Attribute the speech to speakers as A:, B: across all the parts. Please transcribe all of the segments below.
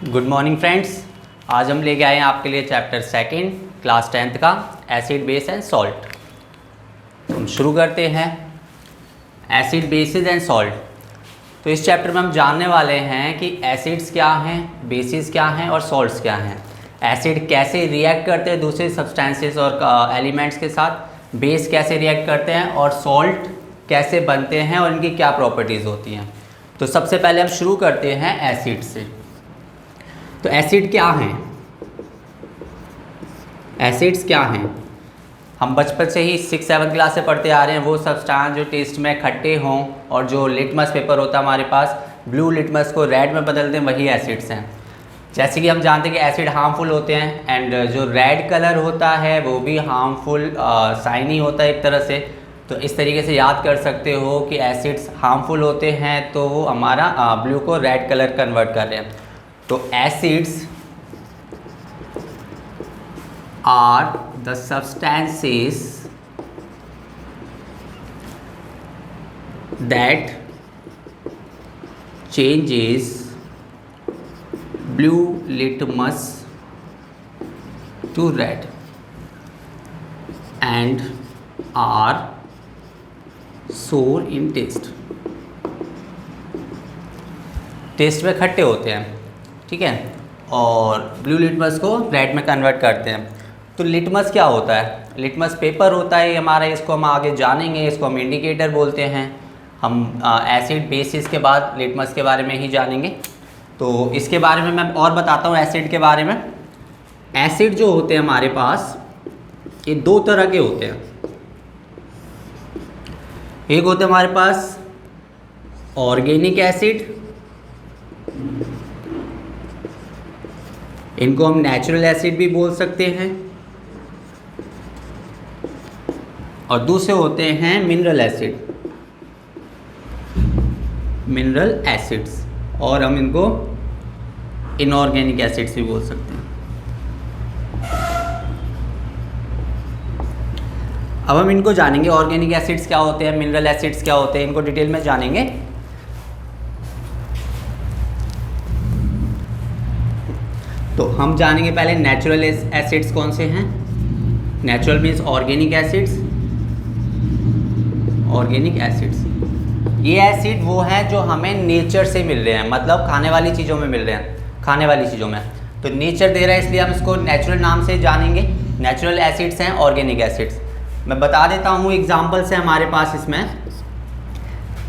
A: Good morning friends. आज हम लेके आए हैं आपके लिए चैप्टर सेकंड क्लास 10th का एसिड बेस एंड सॉल्ट। तो हम शुरू करते हैं एसिड बेसिस एंड सॉल्ट। तो इस चैप्टर में हम जानने वाले हैं कि एसिड्स क्या हैं, बेसिस क्या हैं और सॉल्ट्स क्या हैं। एसिड कैसे रिएक्ट करते हैं दूसरे सब्सटेंसेस और एलिमेंट्स के साथ, बेस कैसे रिएक्ट करते हैं और सॉल्ट कैसे बनते हैं और इनकी क्या प्रॉपर्टीज़ होती हैं। तो सबसे पहले हम शुरू करते हैं एसिड से। तो एसिड क्या हैं? एसिड्स क्या हैं? हम बचपन से ही 6-7 क्लास से पढ़ते आ रहे हैं। वो सब्सटेंस जो टेस्ट में खट्टे हों और जो लिटमस पेपर होता है हमारे पास, ब्लू लिटमस को रेड में बदल दें, वही एसिड्स हैं। जैसे कि हम जानते हैं कि एसिड हार्मफुल होते हैं एंड जो रेड कलर होता है वो भी हार्मफुल साइन ही होता है एक तरह से। तो इस तरीके से याद कर सकते हो कि एसिड्स हार्मफुल होते हैं तो वो हमारा ब्लू को रेड कलर कन्वर्ट कर रहे हैं। तो acids are the substances that changes blue litmus to red and are sour in taste। Taste में खट्टे होते हैं, ठीक है, और ब्लू लिटमस को रेड में कन्वर्ट करते हैं। तो लिटमस क्या होता है? लिटमस पेपर होता है हमारा, इसको हम आगे जानेंगे। इसको हम इंडिकेटर बोलते हैं। हम एसिड बेसिस के बाद लिटमस के बारे में ही जानेंगे। तो इसके बारे में मैं और बताता हूँ एसिड के बारे में। एसिड जो होते हैं हमारे पास, ये दो तरह के होते हैं। एक होते हैं हमारे पास ऑर्गेनिक एसिड, इनको हम नेचुरल एसिड भी बोल सकते हैं, और दूसरे होते हैं मिनरल एसिड, मिनरल एसिड्स, और हम इनको इनऑर्गेनिक एसिड्स भी बोल सकते हैं। अब हम इनको जानेंगे, ऑर्गेनिक एसिड्स क्या होते हैं, मिनरल एसिड्स क्या होते हैं, इनको डिटेल में जानेंगे। तो हम जानेंगे पहले नेचुरल एसिड्स कौन से हैं। Natural means organic acids. Organic acids ये एसिड वो हैं जो हमें नेचर से मिल रहे हैं, मतलब खाने वाली चीज़ों में मिल रहे हैं, खाने वाली चीज़ों में। तो नेचर दे रहा है इसलिए हम इसको नेचुरल नाम से जानेंगे। नेचुरल एसिड्स हैं ऑर्गेनिक एसिड्स। मैं बता देता हूँ एग्जाम्पल्स है हमारे पास इसमें।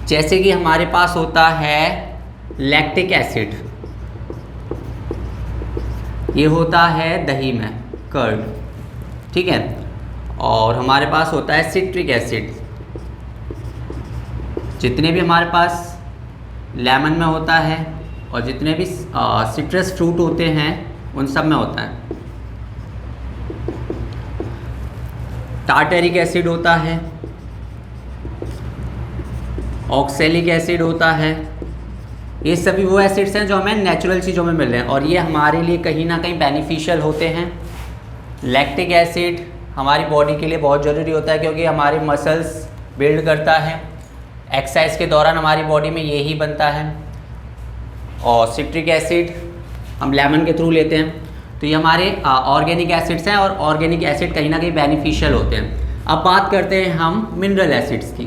A: जैसे कि हमारे पास होता है लैक्टिक एसिड, ये होता है दही में, कर्ड, ठीक है। और हमारे पास होता है सिट्रिक एसिड, जितने भी हमारे पास लेमन में होता है और जितने भी सिट्रस फ्रूट होते हैं उन सब में होता है। टार्टरिक एसिड होता है, ऑक्सैलिक एसिड होता है। ये सभी वो एसिड्स हैं जो हमें नेचुरल चीज़ों में मिल रहे हैं और ये हमारे लिए कहीं ना कहीं बेनिफिशियल होते हैं। लैक्टिक एसिड हमारी बॉडी के लिए बहुत ज़रूरी होता है क्योंकि हमारे मसल्स बिल्ड करता है। एक्सरसाइज के दौरान हमारी बॉडी में ये ही बनता है। और सिट्रिक एसिड हम लेमन के थ्रू लेते हैं। तो ये हमारे ऑर्गेनिक एसिड्स हैं और ऑर्गेनिक एसिड कहीं ना कहीं बेनिफिशियल होते हैं। अब बात करते हैं हम मिनरल एसिड्स की।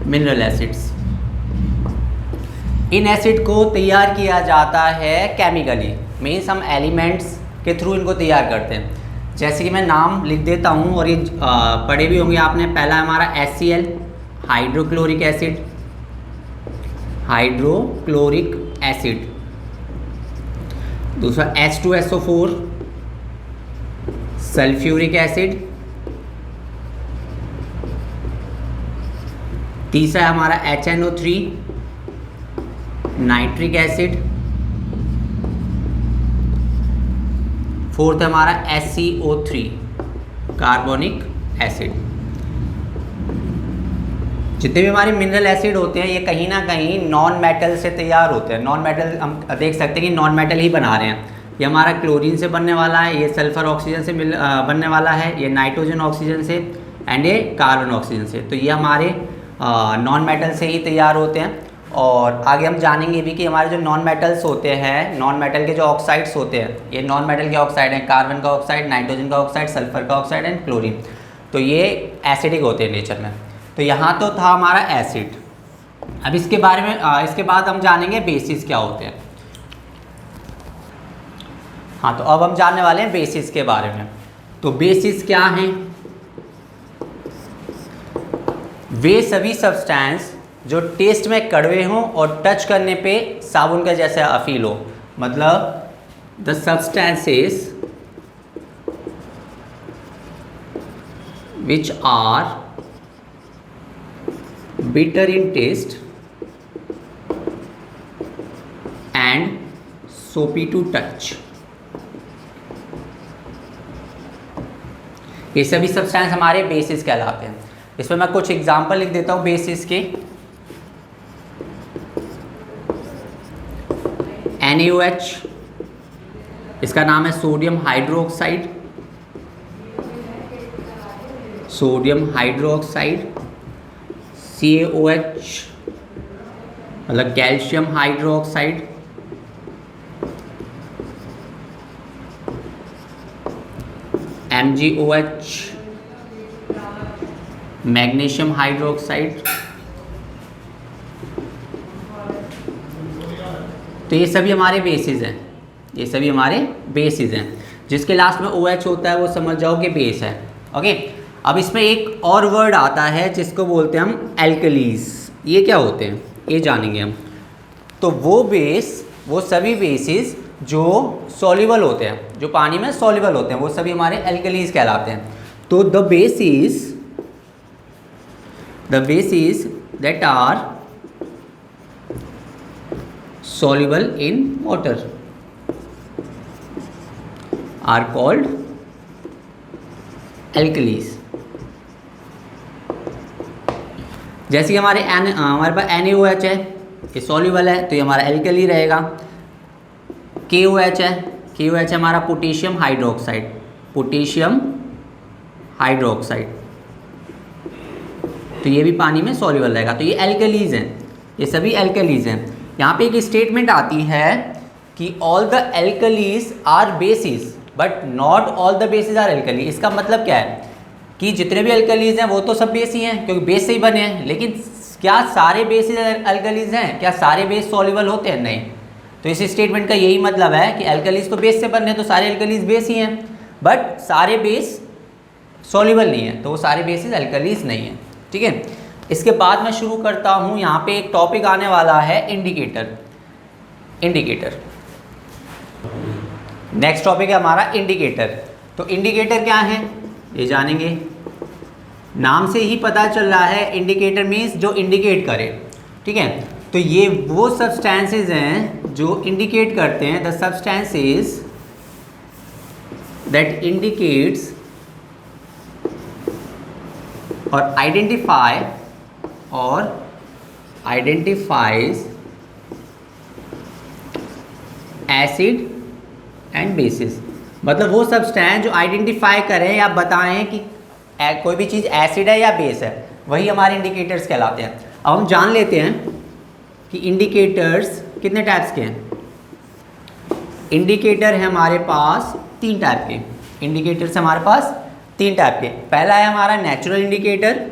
A: मिनरल एसिड्स, इन एसिड को तैयार किया जाता है केमिकली, मीन्स हम एलिमेंट्स के थ्रू इनको तैयार करते हैं। जैसे कि मैं नाम लिख देता हूँ और ये पढ़े भी होंगे आपने। पहला हमारा HCl, hydrochloric acid, hydrochloric acid. दूसरा H2SO4, सल्फ्यूरिक एसिड। तीसरा हमारा HNO3, नाइट्रिक एसिड। फोर्थ है हमारा SCO3, कार्बोनिक एसिड। जितने भी हमारे मिनरल एसिड होते हैं ये कहीं ना कहीं नॉन मेटल से तैयार होते हैं। नॉन मेटल हम देख सकते हैं कि नॉन मेटल ही बना रहे हैं। ये हमारा क्लोरीन से बनने वाला है, ये सल्फर ऑक्सीजन से बनने वाला है, ये नाइट्रोजन ऑक्सीजन से एंड ये कार्बन ऑक्सीजन से। तो ये हमारे नॉन मेटल से ही तैयार होते हैं और आगे हम जानेंगे भी कि हमारे जो नॉन मेटल्स होते हैं, नॉन मेटल के जो ऑक्साइड्स होते हैं, ये नॉन मेटल के ऑक्साइड हैं, कार्बन का ऑक्साइड, नाइट्रोजन का ऑक्साइड, सल्फर का ऑक्साइड एंड क्लोरीन। तो ये एसिडिक होते हैं नेचर में। तो यहाँ तो था हमारा एसिड। अब इसके बारे में इसके बाद हम जानेंगे बेसिस क्या होते हैं। हाँ, तो अब हम जानने वाले हैं बेसिस के बारे में। तो बेसिस क्या हैं? वे सभी सब्सटेंस जो टेस्ट में कड़वे हों और टच करने पे साबुन का जैसा फील हो, मतलब the substances which are bitter in taste and soapy to touch, ये सभी सब्सटेंस हमारे बेसिस कहलाते हैं। इसमें मैं कुछ एग्जांपल लिख देता हूँ बेसिस के। NaOH, इसका नाम है sodium hydroxide, sodium hydroxide. CaOH मतलब calcium hydroxide. MgOH magnesium hydroxide. तो ये सभी हमारे बेसिस हैं, ये सभी हमारे बेसिस हैं। जिसके लास्ट में OH होता है वो समझ जाओ कि बेस है। ओके, अब इसमें एक और वर्ड आता है जिसको बोलते हैं हम एल्कलीज। ये क्या होते हैं ये जानेंगे हम। तो वो सभी बेसिस जो सॉल्युबल होते हैं, जो पानी में सॉल्युबल होते हैं, वो सभी हमारे एल्कलीज कहलाते हैं। तो the bases that are soluble in water are called alkalis। जैसे कि हमारे पास NaOH है, ये सॉल्युबल है तो ये हमारा एल्कली रहेगा। KOH है, KOH है हमारा पोटेशियम हाइड्रोक्साइड, पोटेशियम हाइड्रोक्साइड, तो ये भी पानी में सॉल्युबल रहेगा। तो ये एल्कलीज हैं, ये सभी एल्कलीज हैं। यहाँ पे एक स्टेटमेंट आती है कि all the alkalies are bases but not all the bases are alkali. इसका मतलब क्या है कि जितने भी एल्कलीज हैं वो तो सब बेस ही हैं क्योंकि बेस से ही बने हैं, लेकिन क्या सारे बेसिस एल्कलीज हैं? क्या सारे बेस सॉल्युबल होते हैं? नहीं। तो इस स्टेटमेंट का यही मतलब है कि एल्कलीज तो बेस से बने हैं तो सारे एल्कलीज बेस ही हैं, बट सारे बेस सॉल्युबल नहीं है तो वो सारे बेसिस एल्कलीज नहीं हैं। ठीक है, इसके बाद मैं शुरू करता हूँ। यहाँ पे एक टॉपिक आने वाला है इंडिकेटर। नेक्स्ट टॉपिक है हमारा इंडिकेटर। तो इंडिकेटर क्या है ये जानेंगे। नाम से ही पता चल रहा है इंडिकेटर मीन्स जो इंडिकेट करे। ठीक है, तो ये वो सब्सटेंसेस हैं जो इंडिकेट करते हैं, द सब्सटेंसेस दैट इंडिकेट्स और आइडेंटिफाइज एसिड एंड बेसिस। मतलब वो सब्सटेंस जो आइडेंटिफाई करें या बताएं कि कोई भी चीज़ एसिड है या बेस है, वही हमारे इंडिकेटर्स कहलाते हैं। अब हम जान लेते हैं कि इंडिकेटर्स कितने टाइप्स के हैं। इंडिकेटर है हमारे पास 3 टाइप के। इंडिकेटर्स हमारे पास 3 टाइप के। पहला है हमारा नेचुरल इंडिकेटर,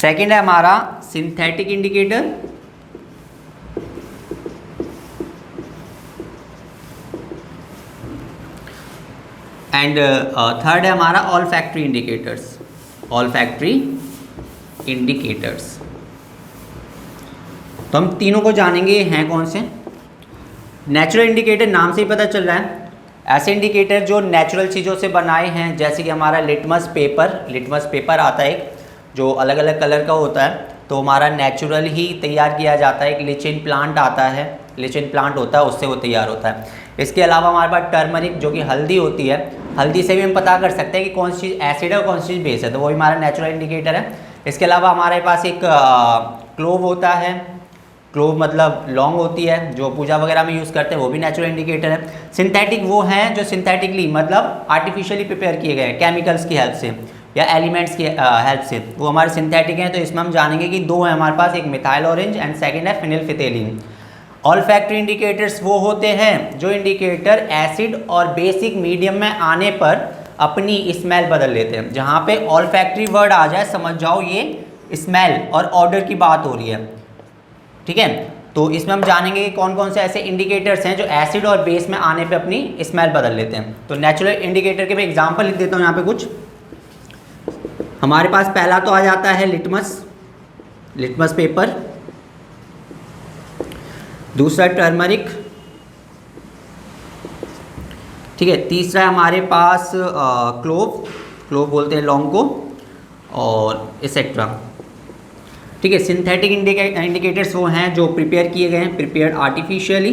A: सेकंड है हमारा सिंथेटिक इंडिकेटर, एंड थर्ड है हमारा ऑल्फैक्टरी इंडिकेटर्स। तो हम तीनों को जानेंगे हैं कौन से। नेचुरल इंडिकेटर नाम से ही पता चल रहा है, ऐसे इंडिकेटर जो नेचुरल चीज़ों से बनाए हैं, जैसे कि हमारा लिटमस पेपर आता है एक जो अलग अलग कलर का होता है, तो हमारा नेचुरल ही तैयार किया जाता है। एक लिचिन प्लांट आता है, लिचिन प्लांट होता है, उससे वो तैयार होता है। इसके अलावा हमारे पास टर्मरिक जो कि हल्दी होती है, हल्दी से भी हम पता कर सकते हैं कि कौन सी चीज़ एसिड है और कौन सी चीज़ बेस है, तो वो हमारा नेचुरल इंडिकेटर है। इसके अलावा हमारे पास एक क्लोव होता है, क्लोव मतलब लौंग होती है जो पूजा वगैरह में यूज़ करते हैं, वो भी नेचुरल इंडिकेटर है। सिंथेटिक वो हैं जो सिंथेटिकली मतलब आर्टिफिशियली प्रिपेयर किए गए हैं केमिकल्स की हेल्प से, या एलिमेंट्स की हेल्प से, वो हमारे सिंथेटिक हैं। तो इसमें हम जानेंगे कि दो है हमारे पास, एक मिथाइल ऑरेंज एंड सेकंड है फिनिलफिथेलिन। ऑल्फैक्टरी इंडिकेटर्स वो होते हैं जो इंडिकेटर एसिड और बेसिक मीडियम में आने पर अपनी स्मेल बदल लेते हैं। जहाँ पे ऑल्फैक्टरी वर्ड आ जाए समझ जाओ ये स्मेल और ऑर्डर की बात हो रही है, ठीक है। तो इसमें हम जानेंगे कि कौन कौन से ऐसे इंडिकेटर्स हैं जो एसिड और बेस में आने पे अपनी स्मेल बदल लेते हैं। तो नेचुरल इंडिकेटर के मैं एग्जांपल लिख देता हूँ यहाँ पे कुछ। हमारे पास पहला तो आ जाता है लिटमस पेपर, दूसरा टर्मरिक, ठीक है, तीसरा है हमारे पास क्लोव बोलते हैं लौंग को, और एक्सेट्रा, ठीक है। सिंथेटिक इंडिकेटर्स वो हैं जो प्रिपेयर किए गए हैं, प्रिपेयर्ड आर्टिफिशियली।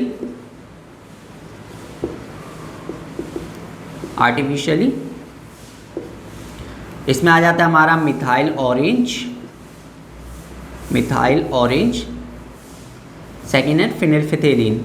A: इसमें आ जाता है हमारा मिथाइल ऑरेंज, सेकेंड है फिनिलफिथेलिन।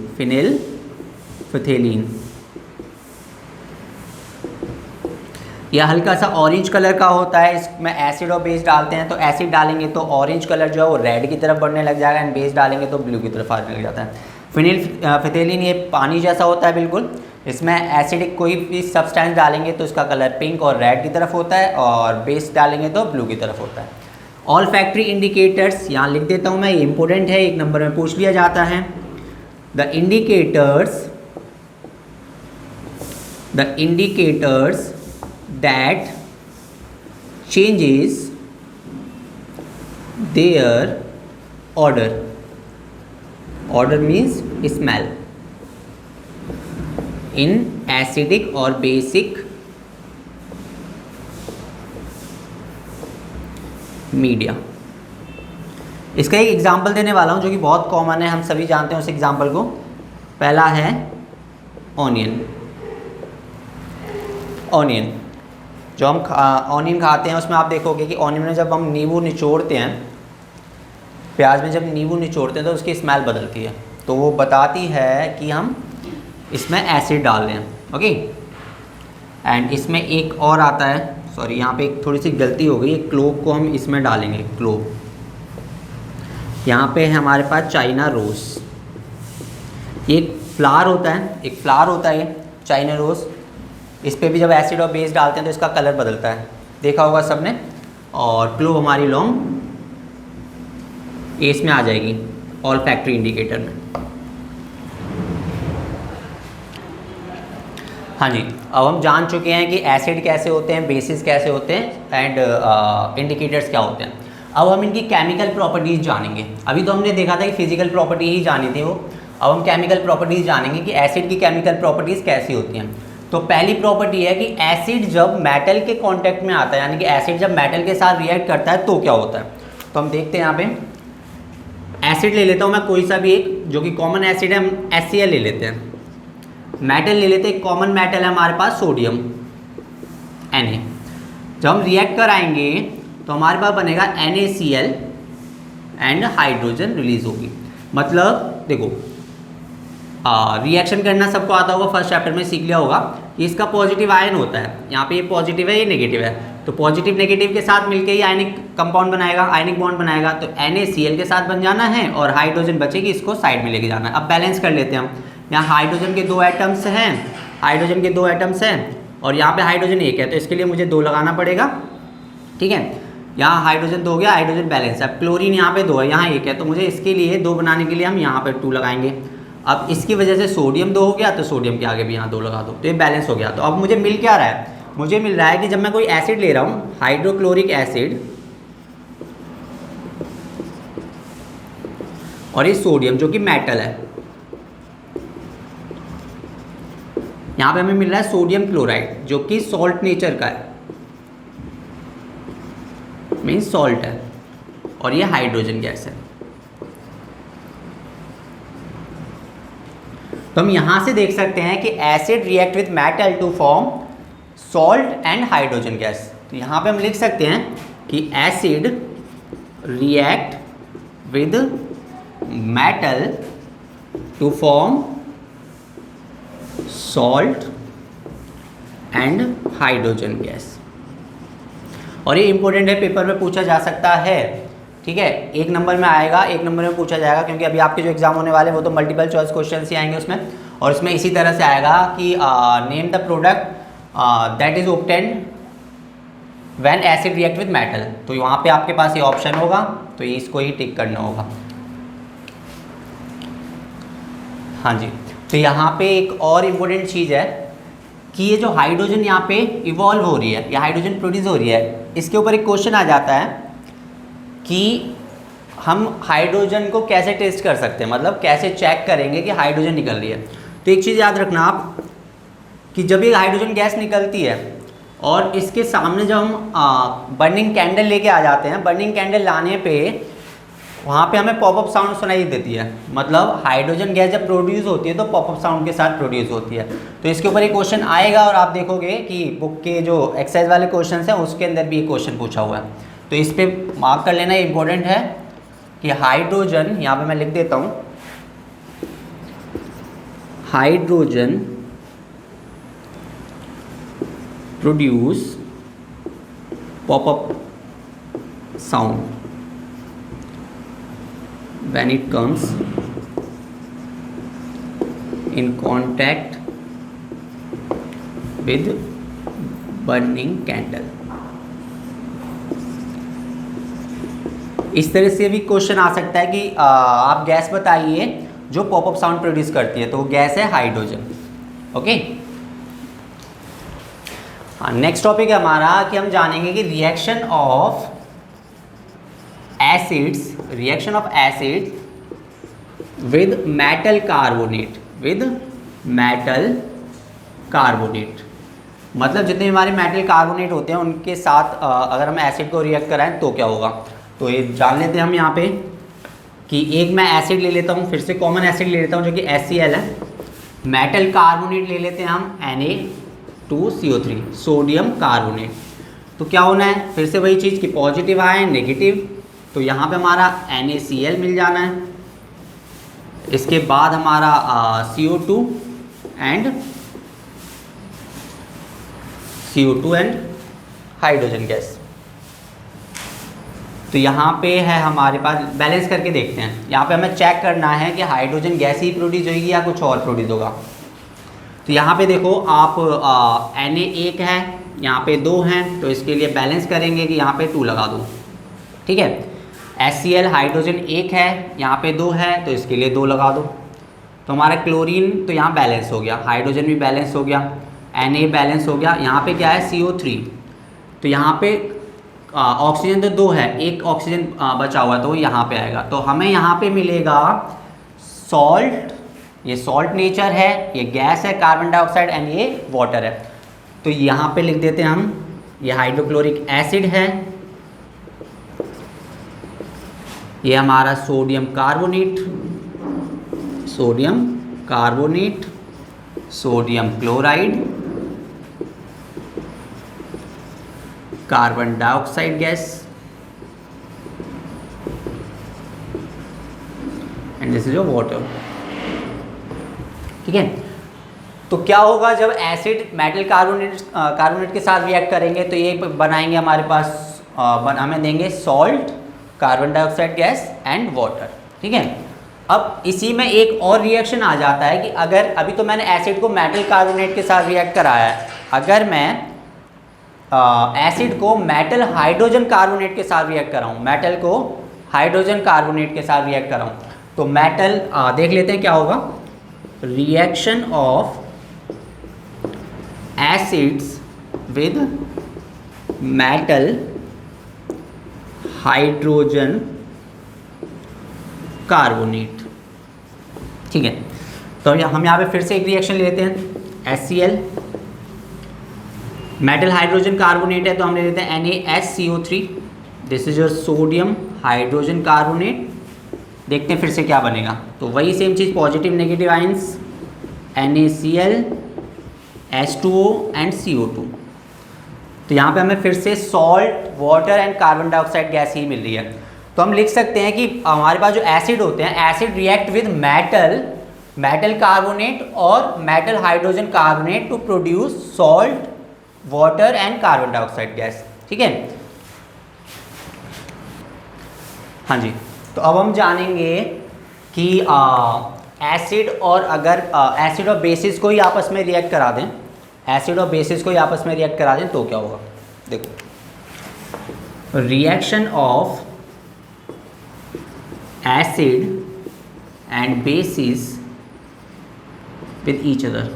A: यह हल्का सा ऑरेंज कलर का होता है। इसमें एसिड और बेस डालते हैं, तो एसिड डालेंगे तो ऑरेंज कलर जो है वो रेड की तरफ बढ़ने लग जाएगा, एंड बेस डालेंगे तो ब्लू की तरफ आने लग जाता है। फिनिलफिथेलिन ये पानी जैसा होता है बिल्कुल। इसमें एसिडिक कोई भी सब्सटेंस डालेंगे तो इसका कलर पिंक और रेड की तरफ होता है, और बेस डालेंगे तो ब्लू की तरफ होता है। ऑल फैक्ट्री इंडिकेटर्स यहाँ लिख देता हूँ मैं, ये इंपॉर्टेंट है, एक नंबर में पूछ लिया जाता है। The indicators that changes their order means smell in acidic or basic media. इसका एक एग्जाम्पल देने वाला हूँ जो कि बहुत कॉमन है, हम सभी जानते हैं उस एग्जाम्पल को। पहला है ऑनियन। जो हम ऑनियन खाते हैं उसमें आप देखोगे कि ऑनियन में जब हम नींबू निचोड़ते हैं, प्याज में जब नींबू निचोड़ते हैं तो उसकी स्मेल बदलती है, तो वो बताती है कि हम इसमें एसिड डाल रहे हैं, ओके। एंड इसमें एक और आता है, सॉरी यहाँ पे एक थोड़ी सी गलती हो गई, क्लोव को हम इसमें डालेंगे, क्लोव। यहाँ पे है हमारे पास चाइना रोज़, एक फ्लावर होता है ये चाइना रोज़। इस पर भी जब एसिड और बेस डालते हैं तो इसका कलर बदलता है, देखा होगा सबने। और क्लोव हमारी लौंग इसमें आ जाएगी ऑल फैक्ट्री इंडिकेटर में। हाँ जी, अब हम जान चुके हैं कि एसिड कैसे होते हैं, बेसिस कैसे होते हैं, एंड इंडिकेटर्स क्या होते हैं। अब हम इनकी केमिकल प्रॉपर्टीज़ जानेंगे। अभी तो हमने देखा था कि फिजिकल प्रॉपर्टी ही जानी थी वो, अब हम केमिकल प्रॉपर्टीज़ जानेंगे कि एसिड की केमिकल प्रॉपर्टीज़ कैसी होती हैं। तो पहली प्रॉपर्टी है कि एसिड जब मेटल के कांटेक्ट में आता है, यानी कि एसिड जब मेटल के साथ रिएक्ट करता है तो क्या होता है। तो हम देखते हैं यहाँ पे, एसिड ले लेता हूँ मैं कोई सा भी एक, जो कि कॉमन एसिड है, हम HCl ले लेते हैं। मेटल ले लेते हैं, एक कॉमन मेटल है हमारे पास सोडियम Na। जब हम रिएक्ट कराएंगे तो हमारे पास बनेगा NaCl एंड हाइड्रोजन रिलीज होगी। मतलब देखो, रिएक्शन करना सबको आता होगा, फर्स्ट चैप्टर में सीख लिया होगा कि इसका पॉजिटिव आयन होता है, यहाँ पे ये पॉजिटिव है ये नेगेटिव है, तो पॉजिटिव नेगेटिव के साथ मिलके ही आयनिक कंपाउंड बनाएगा, आयनिक बॉन्ड बनाएगा। तो NaCl के साथ बन जाना है और हाइड्रोजन बचेगी, इसको साइड में लेके जाना है। अब बैलेंस कर लेते हैं हम, यहाँ हाइड्रोजन के दो एटम्स हैं, और यहाँ पे हाइड्रोजन एक है, तो इसके लिए मुझे 2 लगाना पड़ेगा, ठीक है। यहाँ हाइड्रोजन 2 हो गया, हाइड्रोजन बैलेंस है। अब क्लोरीन यहाँ पे 2 है, यहाँ 1 है, तो मुझे इसके लिए 2 बनाने के लिए हम यहाँ पे 2 लगाएंगे। अब इसकी वजह से सोडियम 2 हो गया, तो सोडियम के आगे भी यहाँ 2 लगा दो, तो ये बैलेंस हो गया। तो अब मुझे मिल क्या रहा है, मुझे मिल रहा है कि जब मैं कोई एसिड ले रहा हूँ, हाइड्रोक्लोरिक एसिड, और ये सोडियम जो कि मेटल है, यहाँ पे हमें मिल रहा है सोडियम क्लोराइड जो कि सॉल्ट नेचर का है, मीन्स सॉल्ट है, और ये हाइड्रोजन गैस है। तो हम यहाँ से देख सकते हैं कि acid react with metal to form salt and hydrogen gas. तो यहाँ पे हम लिख सकते हैं कि acid react with metal to form salt and hydrogen gas. और ये इंपॉर्टेंट है, पेपर में पूछा जा सकता है, ठीक है। 1 नंबर में आएगा, 1 नंबर में पूछा जाएगा, क्योंकि अभी आपके जो एग्जाम होने वाले हैं वो तो मल्टीपल चॉइस क्वेश्चन ही आएंगे उसमें। और उसमें इसी तरह से आएगा कि name the product that is obtained when acid react with metal. तो वहाँ पे आपके पास ये ऑप्शन होगा, तो इसको ही टिक करना होगा। हाँ जी, तो यहाँ पे एक और इम्पोर्टेंट चीज़ है कि ये जो हाइड्रोजन यहाँ पे इवॉल्व हो रही है या हाइड्रोजन प्रोड्यूस हो रही है, इसके ऊपर एक क्वेश्चन आ जाता है कि हम हाइड्रोजन को कैसे टेस्ट कर सकते हैं, मतलब कैसे चेक करेंगे कि हाइड्रोजन निकल रही है। तो एक चीज़ याद रखना आप कि जब ये हाइड्रोजन गैस निकलती है और इसके सामने जब हम बर्निंग कैंडल लेके आ जाते हैं, बर्निंग कैंडल लाने पे वहाँ पे हमें पॉपअप साउंड सुनाई देती है। मतलब हाइड्रोजन गैस जब प्रोड्यूस होती है तो पॉपअप साउंड के साथ प्रोड्यूस होती है। तो इसके ऊपर एक क्वेश्चन आएगा और आप देखोगे कि बुक के जो एक्सरसाइज वाले क्वेश्चन हैं उसके अंदर भी एक क्वेश्चन पूछा हुआ है। तो इस पर मार्क कर लेना, इम्पोर्टेंट है कि हाइड्रोजन, यहाँ पे मैं लिख देता हूँ, hydrogen produce popup sound when it comes in contact with burning candle। इस तरह से भी क्वेश्चन आ सकता है कि आप गैस बताइए जो पॉपअप साउंड प्रोड्यूस करती है, तो वो गैस है हाइड्रोजन। ओके, हाँ, नेक्स्ट टॉपिक है हमारा कि हम जानेंगे कि reaction of acids, reaction of acid with metal carbonate, with metal carbonate. मतलब जितने हमारे मेटल कार्बोनेट होते हैं उनके साथ अगर हम एसिड को रिएक्ट कराएं तो क्या होगा। तो ये जान लेते हैं हम यहाँ पे कि एक मैं एसिड ले लेता हूँ, फिर से कॉमन एसिड ले लेता हूँ जो कि HCl है। मेटल कार्बोनेट ले लेते हैं हम Na2CO3, सोडियम कार्बोनेट। तो क्या होना है, फिर से वही चीज़ कि पॉजिटिव आए नेगेटिव, तो यहाँ पे हमारा NaCl मिल जाना है। इसके बाद हमारा CO2 एंड हाइड्रोजन गैस। तो यहाँ पे है हमारे पास, बैलेंस करके देखते हैं। यहाँ पे हमें चेक करना है कि हाइड्रोजन गैस ही प्रोड्यूस होगी या कुछ और प्रोड्यूस होगा। तो यहाँ पे देखो आप Na 1 है, यहाँ पे 2 हैं, तो इसके लिए बैलेंस करेंगे कि यहाँ पे 2 लगा दो, ठीक है। HCl हाइड्रोजन 1 है, यहाँ पे 2 है, तो इसके लिए 2 लगा दो। तो हमारा क्लोरीन तो यहाँ बैलेंस हो गया, हाइड्रोजन भी बैलेंस हो गया, Na बैलेंस हो गया। यहाँ पे क्या है CO3, तो यहाँ पे ऑक्सीजन तो 2 है, एक ऑक्सीजन बचा हुआ है तो वो यहाँ पे आएगा। तो हमें यहाँ पे मिलेगा सॉल्ट, ये सॉल्ट नेचर है, ये गैस है कार्बन डाइऑक्साइड एंड ये वाटर है। तो यहाँ पे लिख देते हैं हम, ये हाइड्रोक्लोरिक एसिड है, ये हमारा sodium carbonate, sodium carbonate, sodium chloride, carbon dioxide gas and this is your water, ठीक है। तो क्या होगा जब एसिड मेटल कार्बोनेट के साथ रिएक्ट करेंगे, तो ये बनाएंगे हमारे पास हमें देंगे salt, carbon dioxide gas and water, ठीक है। अब इसी में एक और रिएक्शन आ जाता है कि अगर अभी तो मैंने एसिड को मेटल कार्बोनेट के साथ रिएक्ट कराया है, अगर मैं एसिड को मेटल हाइड्रोजन कार्बोनेट के साथ रिएक्ट कराऊँ, मेटल को हाइड्रोजन कार्बोनेट के साथ रिएक्ट कराऊँ, तो मेटल देख लेते हैं क्या होगा। Reaction of acids with metal hydrogen carbonate, ठीक है। तो हम यहाँ पे फिर से एक रिएक्शन ले लेते हैं। HCl मेटल हाइड्रोजन कार्बोनेट है, तो हम ले लेते हैं NaHCO3, this is your sodium hydrogen carbonate. देखते हैं फिर से क्या बनेगा। तो वही सेम चीज़, positive negative ions, NaCl, H2O and CO2। तो यहाँ पे हमें फिर से salt, water and carbon dioxide gas ही मिल रही है। तो हम लिख सकते हैं कि हमारे पास जो एसिड होते हैं, acid react with metal carbonate और metal hydrogen carbonate to produce salt, water and carbon dioxide gas, ठीक है। हाँ जी, तो अब हम जानेंगे कि एसिड और अगर एसिड और बेसिस को ही आपस में रिएक्ट करा दें, एसिड और बेसिस को ही आपस में रिएक्ट करा दें तो क्या होगा। देखो, reaction of acid and basis with each other,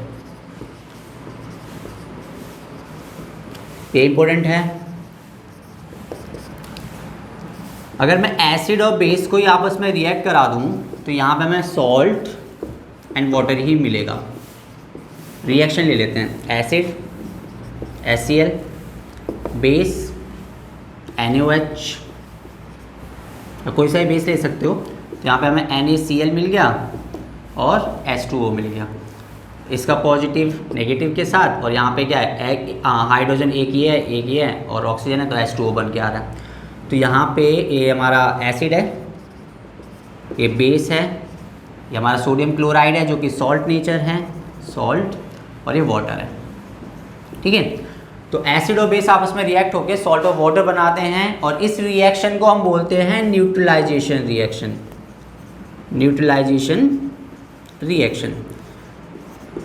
A: ये इंपॉर्टेंट है। अगर मैं एसिड और बेस को ही आपस में रिएक्ट करा दूं तो यहाँ पे हमें सॉल्ट एंड वाटर ही मिलेगा। रिएक्शन ले लेते हैं, एसिड HCl, बेस NaOH, कोई सा भी बेस ले सकते हो। तो यहाँ पे हमें NaCl मिल गया और H2O मिल गया, इसका पॉजिटिव नेगेटिव के साथ। और यहाँ पे क्या है, हाइड्रोजन एक ही है और ऑक्सीजन है, तो H2O बन के आ रहा है। तो यहाँ पे ये हमारा एसिड है, ये बेस है, ये हमारा सोडियम क्लोराइड है जो कि सॉल्ट नेचर है, सॉल्ट, और ये वाटर है। ठीक है, तो एसिड और बेस आपस में रिएक्ट होकर सॉल्ट और वाटर बनाते हैं और इस रिएक्शन को हम बोलते हैं न्यूट्रलाइजेशन रिएक्शन। न्यूट्रलाइजेशन रिएक्शन,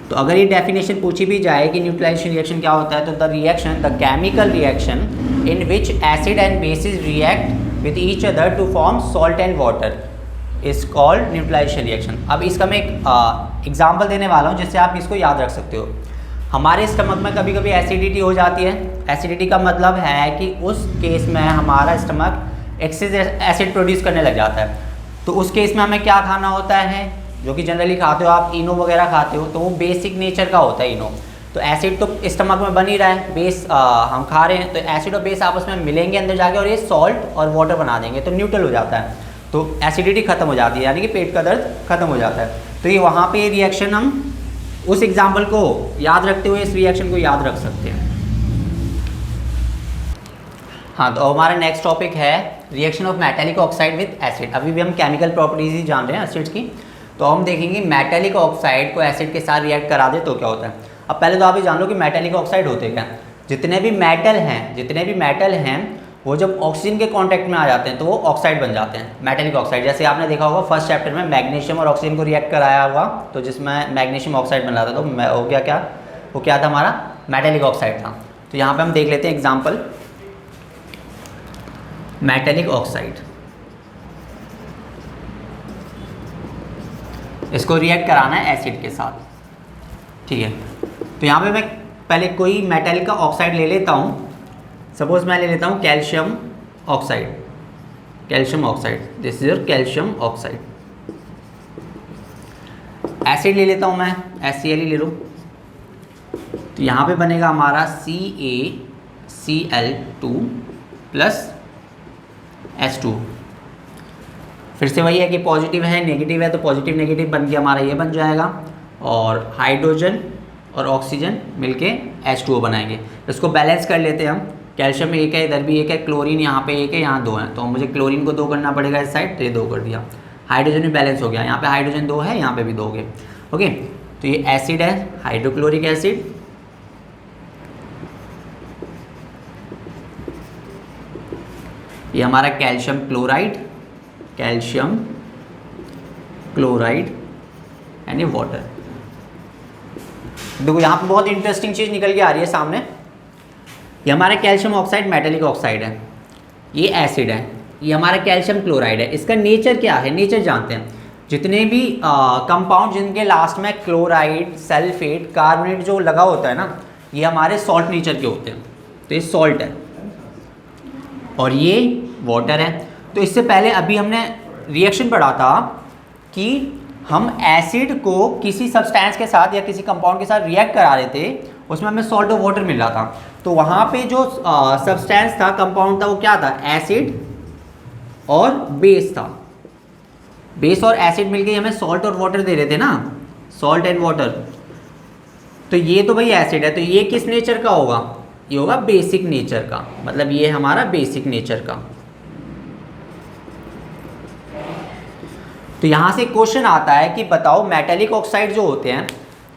A: तो अगर ये डेफिनेशन पूछी भी जाए कि न्यूट्रलाइजेशन रिएक्शन क्या होता है, तो the chemical reaction in which acid and bases react with each other to form salt and water is called neutralisation reaction. अब इसका मैं एक एग्जांपल देने वाला हूँ जिससे आप इसको याद रख सकते हो। हमारे स्टमक में कभी कभी एसिडिटी हो जाती है। एसिडिटी का मतलब है कि उस केस में हमारा स्टमक एक्सेस एसिड प्रोड्यूस करने लग जाता है। तो उस केस में हमें क्या खाना होता है, जो कि जनरली खाते हो आप, इनो वगैरह खाते हो, तो वो बेसिक नेचर का होता है इनो। तो एसिड तो स्टमक में बन ही रहा है, बेस हम खा रहे हैं, तो एसिड और बेस आपस में मिलेंगे अंदर जाके और ये सॉल्ट और वाटर बना देंगे, तो न्यूट्रल हो जाता है, तो एसिडिटी खत्म हो जाती है, यानी कि पेट का दर्द खत्म हो जाता है। तो ये वहाँ पे रिएक्शन हम उस एग्जाम्पल को याद रखते हुए इस रिएक्शन को याद रख सकते हैं। हाँ, तो हमारा नेक्स्ट टॉपिक है reaction of metallic oxide with acid. अभी भी हम केमिकल प्रॉपर्टीज ही जान रहे हैं एसिड्स की, तो हम देखेंगे मेटालिक ऑक्साइड को एसिड के साथ रिएक्ट करा दे तो क्या होता है। अब पहले तो आप ये जान लो कि मेटालिक ऑक्साइड होते क्या। जितने भी मेटल हैं वो जब ऑक्सीजन के कांटेक्ट में आ जाते हैं तो वो ऑक्साइड बन जाते हैं, मेटालिक ऑक्साइड। जैसे आपने देखा होगा फर्स्ट चैप्टर में मैग्नीशियम और ऑक्सीजन को रिएक्ट कराया हुआ, तो जिसमें मैग्नीशियम ऑक्साइड बन रहा था, तो हो गया क्या, वो क्या था, हमारा मेटालिक ऑक्साइड था। तो यहाँ पे हम देख लेते हैं एग्जाम्पल, मेटालिक ऑक्साइड, इसको रिएक्ट कराना है एसिड के साथ। ठीक है, तो यहाँ पे मैं पहले कोई मेटल का ऑक्साइड ले लेता हूँ। सपोज मैं ले लेता हूँ calcium oxide, this is your calcium oxide. Acid ले लेता हूँ मैं, HCl ही ले लो। तो यहाँ पे बनेगा हमारा CaCl2 प्लस H2। फिर से वही है कि पॉजिटिव है नेगेटिव है, तो पॉजिटिव नेगेटिव बन के हमारा ये बन जाएगा, और हाइड्रोजन और ऑक्सीजन मिलके H2O बनाएंगे। इसको बैलेंस कर लेते हैं हम, कैल्शियम एक है, इधर भी एक है, क्लोरीन यहाँ पे एक है, यहाँ दो है, तो मुझे क्लोरीन को 2 करना पड़ेगा इस साइड, तो ये 2 कर दिया। हाइड्रोजन भी बैलेंस हो गया, यहाँ पे हाइड्रोजन 2 है, यहाँ पे भी 2 हो गए। ओके, तो ये एसिड है, हाइड्रोक्लोरिक एसिड, ये हमारा कैल्शियम क्लोराइड एंड ये वाटर। देखो यहाँ पे बहुत इंटरेस्टिंग चीज़ निकल के आ रही है सामने। ये हमारा कैल्शियम ऑक्साइड मेटालिक ऑक्साइड है, ये एसिड है, ये हमारा कैल्शियम क्लोराइड है। इसका नेचर क्या है, नेचर जानते हैं। जितने भी कंपाउंड जिनके लास्ट में क्लोराइड, सल्फेट, कार्बोनेट जो लगा होता है ना, ये हमारे सॉल्ट नेचर के होते हैं, तो ये सॉल्ट है और ये वाटर है। तो इससे पहले अभी हमने रिएक्शन पढ़ा था कि हम एसिड को किसी सब्सटेंस के साथ या किसी कंपाउंड के साथ रिएक्ट करा रहे थे, उसमें हमें सॉल्ट और वाटर मिल रहा था। तो वहाँ पे जो सब्सटेंस था, कंपाउंड था, वो क्या था, एसिड और बेस था। बेस और एसिड मिलके हमें सॉल्ट और वाटर दे रहे थे ना, सॉल्ट एंड वाटर। तो ये तो भाई एसिड है, तो ये किस नेचर का होगा, ये होगा बेसिक नेचर का, मतलब ये हमारा बेसिक नेचर का। तो यहाँ से क्वेश्चन आता है कि बताओ मेटालिक ऑक्साइड जो होते हैं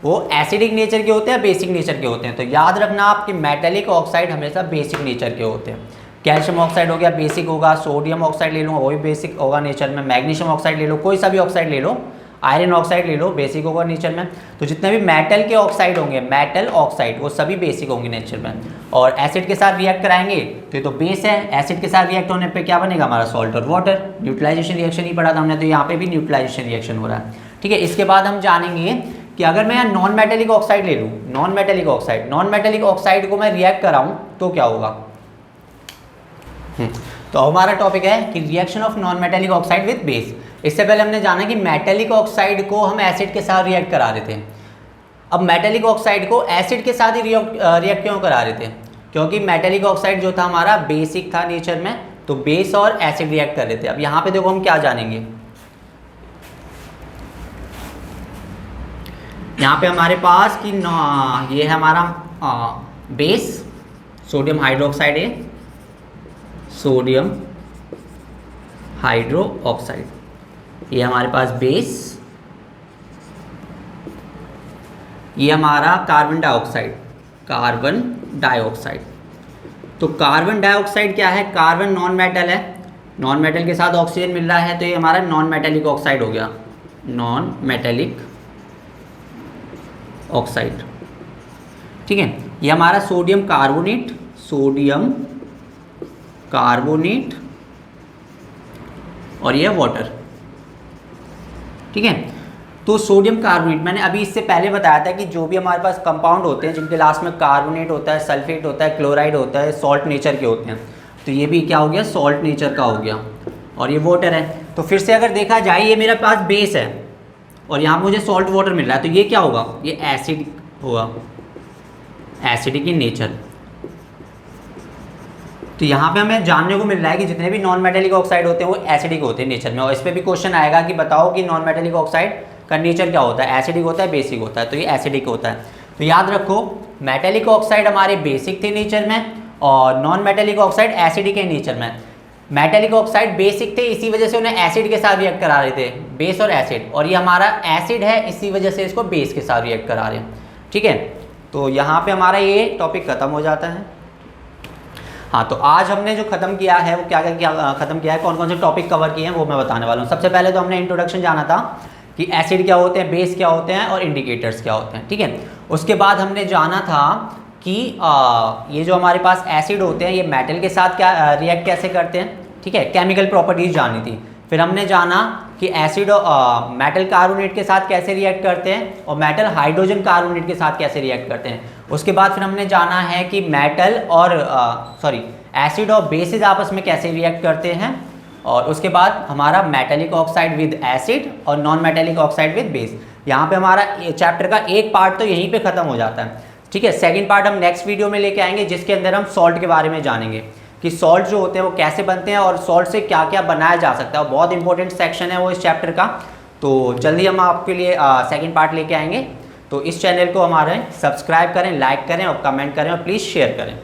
A: वो एसिडिक नेचर के होते हैं या बेसिक नेचर के होते हैं। तो याद रखना आप कि मेटालिक ऑक्साइड हमेशा बेसिक नेचर के होते हैं। कैल्शियम ऑक्साइड हो गया बेसिक होगा, सोडियम ऑक्साइड ले लूँगा वो भी बेसिक होगा नेचर में, मैग्नीशियम ऑक्साइड ले लो, कोई सा भी ऑक्साइड ले लो, आयरन ऑक्साइड ले लो बेसिक होगा नेचर में। तो जितने भी मेटल के ऑक्साइड होंगे, मेटल ऑक्साइड, वो सभी बेसिक होंगे नेचर में। और एसिड के साथ रिएक्ट कराएंगे तो ये तो बेस है, एसिड के साथ रिएक्ट होने पे क्या बनेगा हमारा सॉल्ट और वाटर। न्यूट्रलाइजेशन रिएक्शन ही पढ़ा था हमने, तो यहाँ पे भी न्यूट्रलाइजेशन रिएक्शन हो रहा है। ठीक है, इसके बाद हम जानेंगे कि अगर मैं यहाँ नॉन मेटेलिक ऑक्साइड ले लूँ, नॉन मेटेलिक ऑक्साइड को मैं रिएक्ट कराऊँ तो क्या होगा। तो हमारा टॉपिक है कि reaction of non metallic oxide with base. इससे पहले हमने जाना कि मेटेलिक ऑक्साइड को हम एसिड के साथ रिएक्ट करा रहे थे। अब मेटेलिक ऑक्साइड को एसिड के साथ ही रिएक्ट क्यों करा रहे थे, क्योंकि मेटेलिक ऑक्साइड जो था हमारा बेसिक था नेचर में, तो बेस और एसिड रिएक्ट कर रहे थे। अब यहाँ पे देखो हम क्या जानेंगे, यहाँ पे हमारे पास कि ये है हमारा बेस सोडियम हाइड्रोक्साइड है, सोडियम हाइड्रो ऑक्साइड, ये हमारे पास बेस, ये हमारा कार्बन डाइऑक्साइड। तो कार्बन डाइऑक्साइड क्या है, कार्बन नॉन मेटल है, नॉन मेटल के साथ ऑक्सीजन मिल रहा है, तो ये हमारा नॉन मेटेलिक ऑक्साइड हो गया, नॉन मेटेलिक ऑक्साइड। ठीक है, ये हमारा सोडियम कार्बोनेट और ये वाटर। ठीक है, तो सोडियम कार्बोनेट मैंने अभी इससे पहले बताया था कि जो भी हमारे पास कंपाउंड होते हैं जिनके लास्ट में कार्बोनेट होता है, सल्फेट होता है, क्लोराइड होता है, सॉल्ट नेचर के होते हैं, तो ये भी क्या हो गया, सॉल्ट नेचर का हो गया, और ये वाटर है। तो फिर से अगर देखा जाए ये मेरे पास बेस है और यहाँ मुझे सॉल्ट वाटर मिल रहा है, तो ये क्या होगा, ये एसिड होगा, एसिडिक इन नेचर। तो यहाँ पे हमें जानने को मिल रहा है कि जितने भी नॉन मेटेलिक ऑक्साइड होते हैं वो एसिडिक होते हैं नेचर में। और इस पर भी क्वेश्चन आएगा कि बताओ कि नॉन मेटेलिक ऑक्साइड का नेचर क्या होता है, एसिडिक होता है बेसिक होता है, तो ये एसिडिक होता है। तो याद रखो मेटेलिक ऑक्साइड हमारे बेसिक थे नेचर में और नॉन मेटेलिक ऑक्साइड एसिडिक है नेचर में। मेटेलिक ऑक्साइड बेसिक थे, इसी वजह से उन्हें एसिड के साथ रिएक्ट करा रहे थे, बेस और एसिड, और ये हमारा एसिड है, इसी वजह से इसको बेस के साथ रिएक्ट करा रहे हैं। ठीक है, तो यहाँ पे हमारा ये टॉपिक खत्म हो जाता है। हाँ, तो आज हमने जो खत्म किया है वो क्या खत्म किया है, कौन कौन से टॉपिक कवर किए हैं वो मैं बताने वाला हूँ। सबसे पहले तो हमने इंट्रोडक्शन जाना था कि एसिड क्या होते हैं, बेस क्या होते हैं और इंडिकेटर्स क्या होते हैं। ठीक है, उसके बाद हमने जाना था कि ये जो हमारे पास एसिड होते हैं ये मेटल के साथ क्या रिएक्ट कैसे करते हैं। ठीक है, केमिकल प्रॉपर्टीज जानी थी। फिर हमने जाना कि एसिड मेटल कार्बोनेट के साथ कैसे रिएक्ट करते हैं और मेटल हाइड्रोजन कार्बोनेट के साथ कैसे रिएक्ट करते हैं। उसके बाद फिर हमने जाना है कि मेटल और एसिड और बेसिस आपस में कैसे रिएक्ट करते हैं। और उसके बाद हमारा मेटेलिक ऑक्साइड विद एसिड और non metallic oxide with base. यहाँ पे हमारा चैप्टर का एक पार्ट तो यहीं पे ख़त्म हो जाता है। ठीक है, सेकंड पार्ट हम नेक्स्ट वीडियो में लेके आएंगे जिसके अंदर हम सॉल्ट के बारे में जानेंगे कि सॉल्ट जो होते हैं वो कैसे बनते हैं और सॉल्ट से क्या क्या बनाया जा सकता है। बहुत इंपॉर्टेंट सेक्शन है वो इस चैप्टर का। तो जल्दी हम आपके लिए सेकंड पार्ट लेके आएंगे। तो इस चैनल को हमारे सब्सक्राइब करें, लाइक करें और कमेंट करें और प्लीज़ शेयर करें।